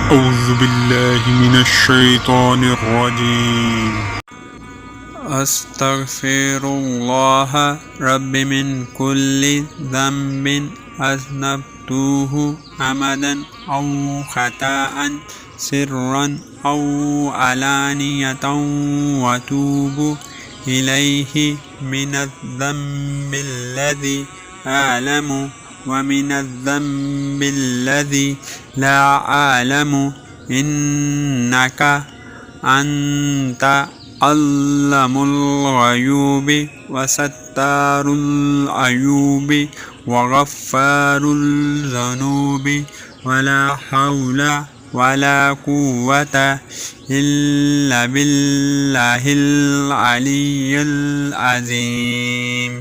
أعوذ بالله من الشيطان الرجيم. أستغفر الله ربي من كل ذنب أذنبته عمدا أو خطأ سرا أو علانية وأتوب إليه من الذنب الذي أعلم ومن الذنب الذي لا أعلم إنك أنت علام الغيوب وستار العيوب وغفار الذنوب ولا حول ولا قوة إلا بالله العلي العظيم.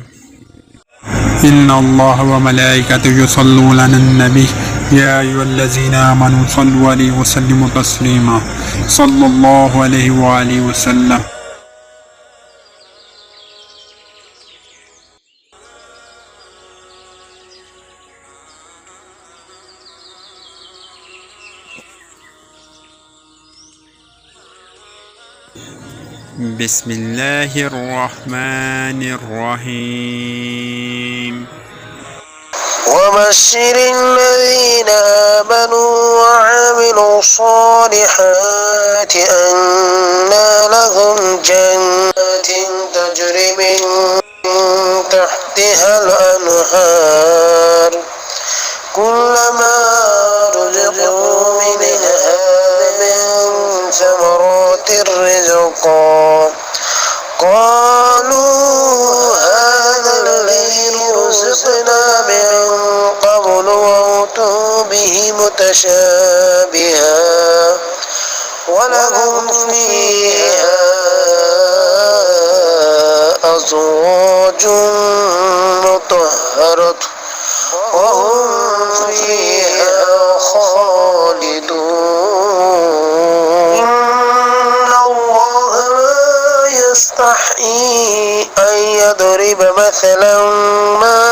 إن الله وملائكته يصلون على النبي يا أيها الذين آمنوا صلوا عليه وسلموا تسليما صلى الله عليه وآله وسلم. بسم الله الرحمن الرحيم. وبشر الذين آمنوا وعملوا الصالحات أن لهم جنات تجري من تحتها الأنهار كلما رزقوا منها من ثمرات رزقا قالوا هذا الذي رزقنا من قبل وأتوا به متشابها ولهم فيها أزواج مطهرة وهم فيها خالدون. إن الله لا يستحيي أن يضرب مثلا ما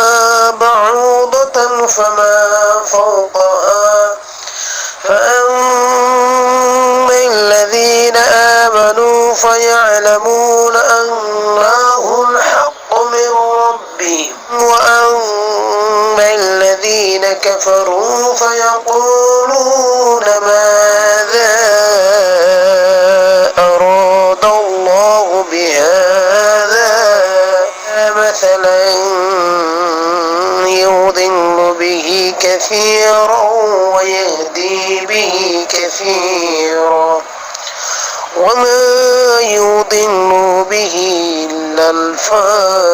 بعوضة فما فوقها فأما الذين آمنوا فيعلمون أنه الحق من ربهم وأما الذين كفروا فيقولون ماذا أراد الله بهذا مثلا يضل به كثيرا ويهدي به كثيرا وما يضل به إلا الفاسقين.